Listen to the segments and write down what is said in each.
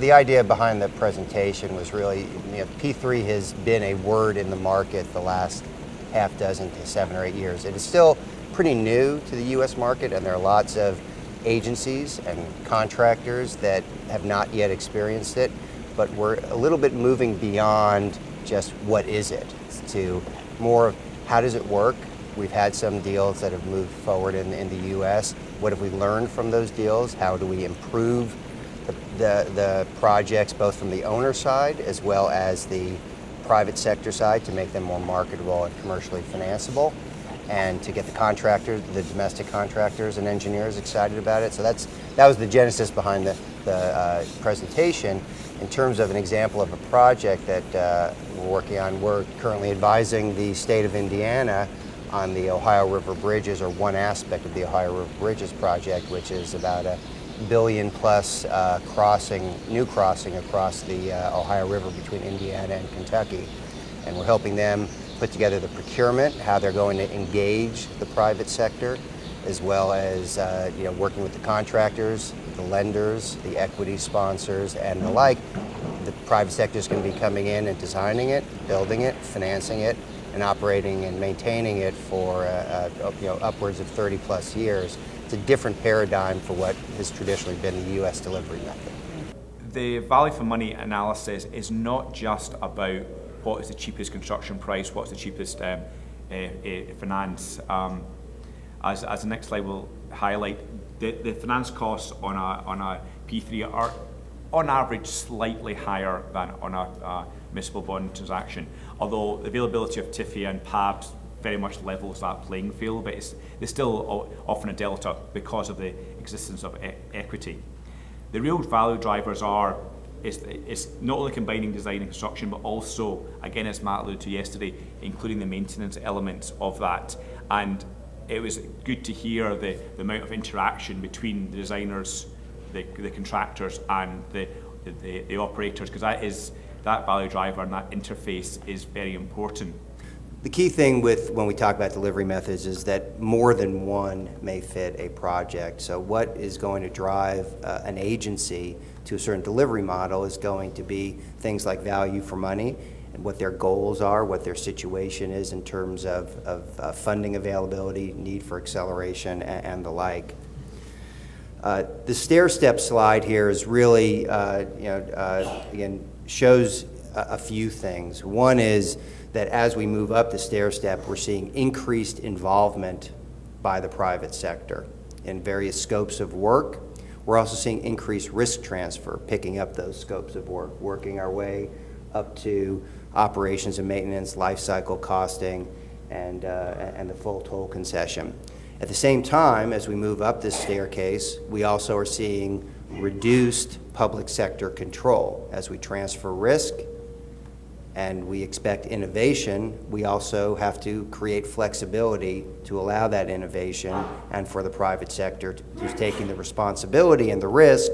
the idea behind the presentation was really, P3 has been a word in the market the last half dozen to 7 or 8 years. It is still pretty new to the U.S. market, and there are lots of agencies and contractors that have not yet experienced it, but we're a little bit moving beyond just what is it to more of how does it work. We've had some deals that have moved forward in the U.S. What have we learned from those deals? How do we improve the projects both from the owner side as well as the private sector side to make them more marketable and commercially financeable, and to get the contractors, the domestic contractors and engineers excited about it. So that was the genesis behind the presentation. In terms of an example of a project that we're working on, we're currently advising the state of Indiana on the Ohio River Bridges, or one aspect of the Ohio River Bridges project, which is about a $1 billion+ new crossing across the Ohio River between Indiana and Kentucky. And we're helping them put together the procurement, how they're going to engage the private sector, as well as working with the contractors, the lenders, the equity sponsors, and the like. The private sector is going to be coming in and designing it, building it, financing it, and operating and maintaining it for upwards of 30+ years. It's a different paradigm for what has traditionally been the U.S. delivery method. The value for money analysis is not just about what is the cheapest construction price, what's the cheapest finance. As the next slide will highlight, the finance costs on a P3 are on average slightly higher than on a municipal bond transaction, although the availability of TIFIA and PABs very much levels that playing field, but there's still often a delta because of the existence of equity. The real value drivers is not only combining design and construction, but also, again, as Matt alluded to yesterday, including the maintenance elements of that. And it was good to hear the amount of interaction between the designers, the contractors, and the operators, because that value driver and that interface is very important. The key thing when we talk about delivery methods is that more than one may fit a project. So what is going to drive an agency to a certain delivery model is going to be things like value for money and what their goals are, what their situation is in terms of funding availability, need for acceleration, and the like. The stair-step slide here is really, again, shows a few things. One is that as we move up the stair step, we're seeing increased involvement by the private sector in various scopes of work. We're also seeing increased risk transfer, picking up those scopes of work, working our way up to operations and maintenance, life cycle costing, and the full toll concession. At the same time, as we move up this staircase, we also are seeing reduced public sector control. As we transfer risk and we expect innovation, we also have to create flexibility to allow that innovation, and for the private sector who's taking the responsibility and the risk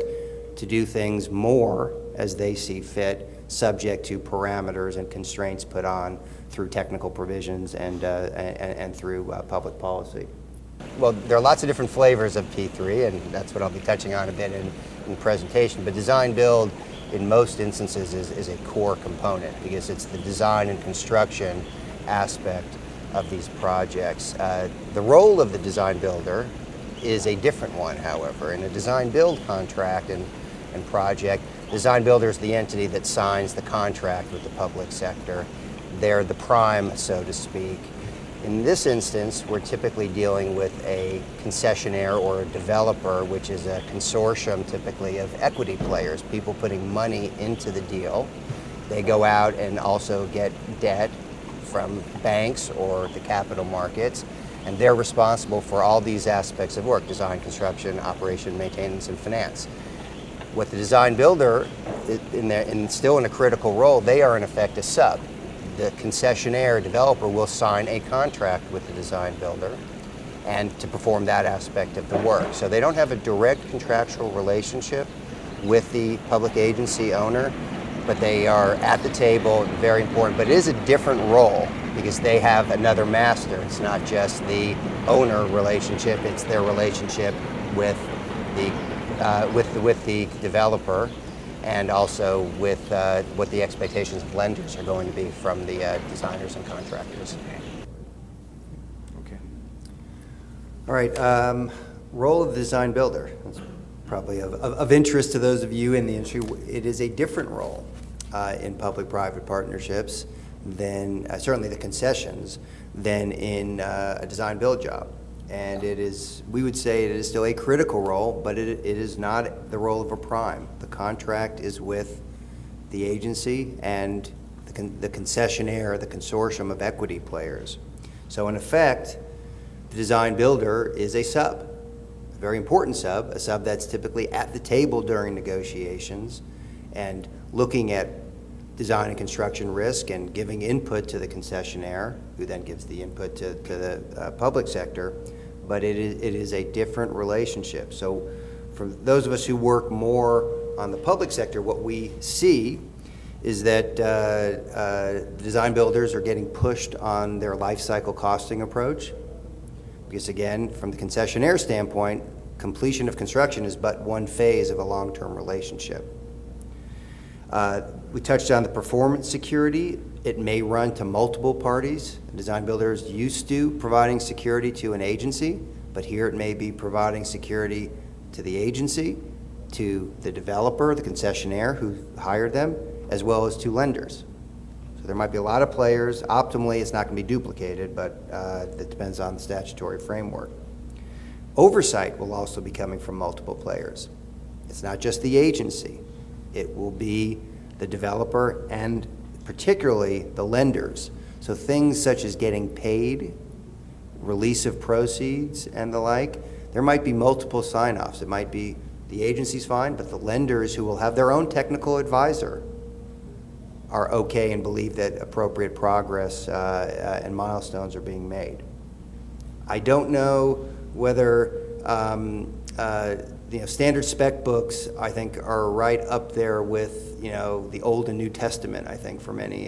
to do things more as they see fit, subject to parameters and constraints put on through technical provisions and through public policy. Well, there are lots of different flavors of P3, and that's what I'll be touching on a bit in the presentation, but design build in most instances is a core component because it's the design and construction aspect of these projects. The role of the design builder is a different one, however. In a design build contract and project, design builder is the entity that signs the contract with the public sector. They're the prime, so to speak. In this instance, we're typically dealing with a concessionaire or a developer, which is a consortium typically of equity players, people putting money into the deal. They go out and also get debt from banks or the capital markets, and they're responsible for all these aspects of work: design, construction, operation, maintenance, and finance. What the design builder, still in a critical role, they are in effect a sub. The concessionaire developer will sign a contract with the design builder and to perform that aspect of the work. So they don't have a direct contractual relationship with the public agency owner, but they are at the table, very important. But it is a different role because they have another master. It's not just the owner relationship, it's their relationship with the developer. and also with what the expectations of lenders are going to be from the designers and contractors. Okay. All right, role of the design builder. That's probably of interest to those of you in the industry. It is a different role in public-private partnerships than, certainly the concessions, than in a design-build job. And it is, we would say it is still a critical role, but it is not the role of a prime. The contract is with the agency and the concessionaire, the consortium of equity players. So in effect, the design builder is a sub, a very important sub, a sub that's typically at the table during negotiations and looking at design and construction risk and giving input to the concessionaire, who then gives the input to the public sector. But it is a different relationship. So for those of us who work more on the public sector, what we see is that design builders are getting pushed on their life cycle costing approach. Because again, from the concessionaire standpoint, completion of construction is but one phase of a long-term relationship. We touched on the performance security. It may run to multiple parties. Design builders used to providing security to an agency, but here it may be providing security to the agency, to the developer, the concessionaire who hired them, as well as to lenders. So there might be a lot of players. Optimally, it's not going to be duplicated, but that depends on the statutory framework. Oversight will also be coming from multiple players. It's not just the agency. It will be the developer and particularly the lenders. So things such as getting paid, release of proceeds, and the like, there might be multiple sign-offs. It might be the agency's fine, but the lenders, who will have their own technical advisor, are okay and believe that appropriate progress and milestones are being made. I don't know whether standard spec books, I think, are right up there with the Old and New Testament. I think for many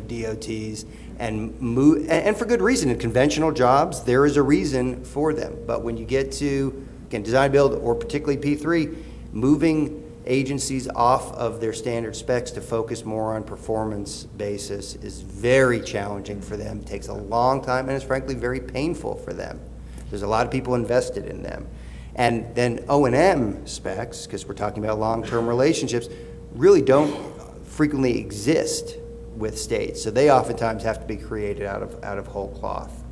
DOTs, and for good reason. In conventional jobs, there is a reason for them. But when you get to again design build or particularly P3, moving agencies off of their standard specs to focus more on performance basis is very challenging for them. It takes a long time and it's frankly very painful for them. There's a lot of people invested in them. And then O&M specs, because we're talking about long-term relationships, really don't frequently exist with states. So they oftentimes have to be created out of whole cloth.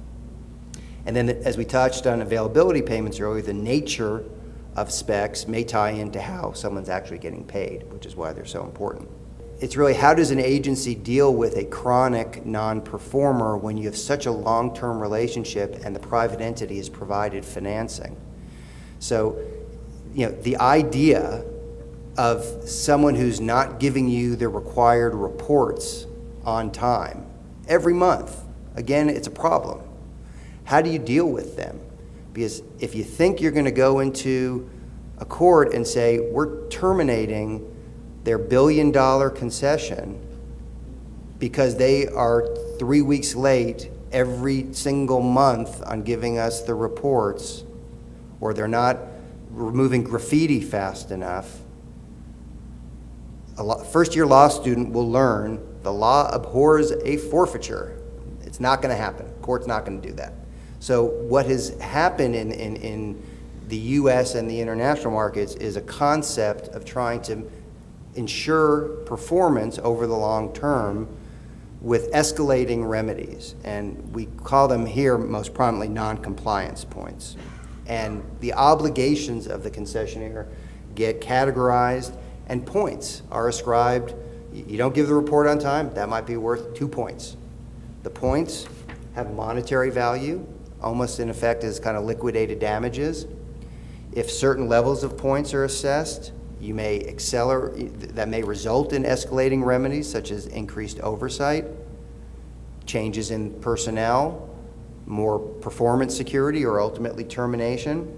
And then as we touched on availability payments earlier, the nature of specs may tie into how someone's actually getting paid, which is why they're so important. It's really how does an agency deal with a chronic non-performer when you have such a long-term relationship and the private entity has provided financing. So, the idea of someone who's not giving you the required reports on time every month, again, it's a problem. How do you deal with them? Because if you think you're going to go into a court and say, we're terminating their $1 billion concession because they are 3 weeks late every single month on giving us the reports, or they're not removing graffiti fast enough, a first-year law student will learn the law abhors a forfeiture. It's not going to happen. Court's not going to do that. So what has happened in the U.S. and the international markets is a concept of trying to ensure performance over the long term with escalating remedies. And we call them here most prominently non-compliance points. And the obligations of the concessionaire get categorized and points are ascribed. You don't give the report on time, that might be worth 2 points. The points have monetary value, almost in effect as kind of liquidated damages. If certain levels of points are assessed, you may accelerate, that may result in escalating remedies such as increased oversight, changes in personnel, more performance security, or ultimately termination.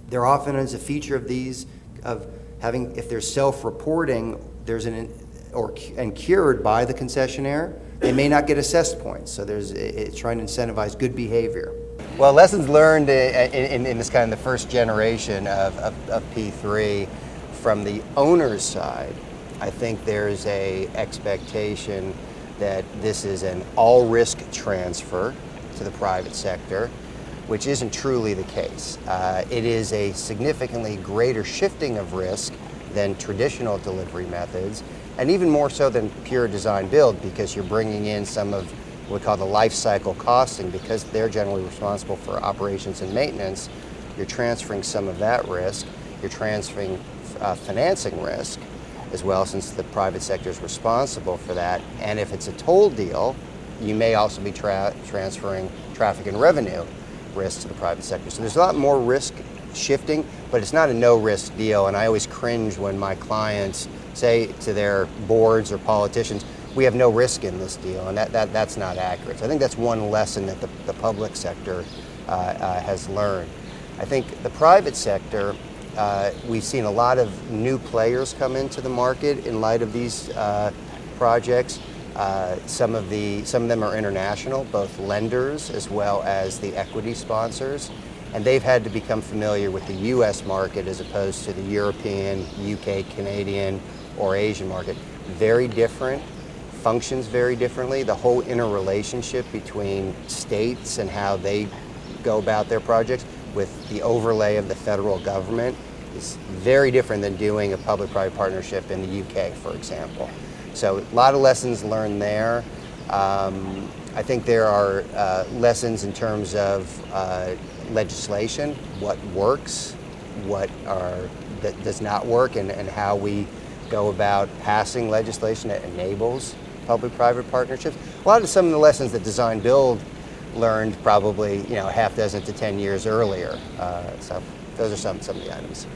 There often is a feature of these of having, if there's self-reporting, and cured by the concessionaire, they may not get assessed points. So it's trying to incentivize good behavior. Well, lessons learned in this kind of the first generation of P3 from the owner's side, I think there's a expectation that this is an all-risk transfer to the private sector, which isn't truly the case. It is a significantly greater shifting of risk than traditional delivery methods, and even more so than pure design build, because you're bringing in some of what we call the life cycle costing. Because they're generally responsible for operations and maintenance, you're transferring some of that risk. You're transferring financing risk as well, since the private sector is responsible for that. And if it's a toll deal, you may also be transferring traffic and revenue risk to the private sector. So there's a lot more risk shifting, but it's not a no-risk deal. And I always cringe when my clients say to their boards or politicians, we have no risk in this deal, and that's not accurate. So I think that's one lesson that the public sector has learned. I think the private sector, we've seen a lot of new players come into the market in light of these projects. Some of them are international, both lenders as well as the equity sponsors, and they've had to become familiar with the U.S. market as opposed to the European, UK, Canadian, or Asian market. Very different, functions very differently. The whole interrelationship between states and how they go about their projects with the overlay of the federal government is very different than doing a public-private partnership in the UK, for example. So a lot of lessons learned there. I think there are lessons in terms of legislation, what works, that does not work, and how we go about passing legislation that enables public-private partnerships. A lot of some of the lessons that design build learned probably, a half dozen to 10 years earlier. So those are some of the items.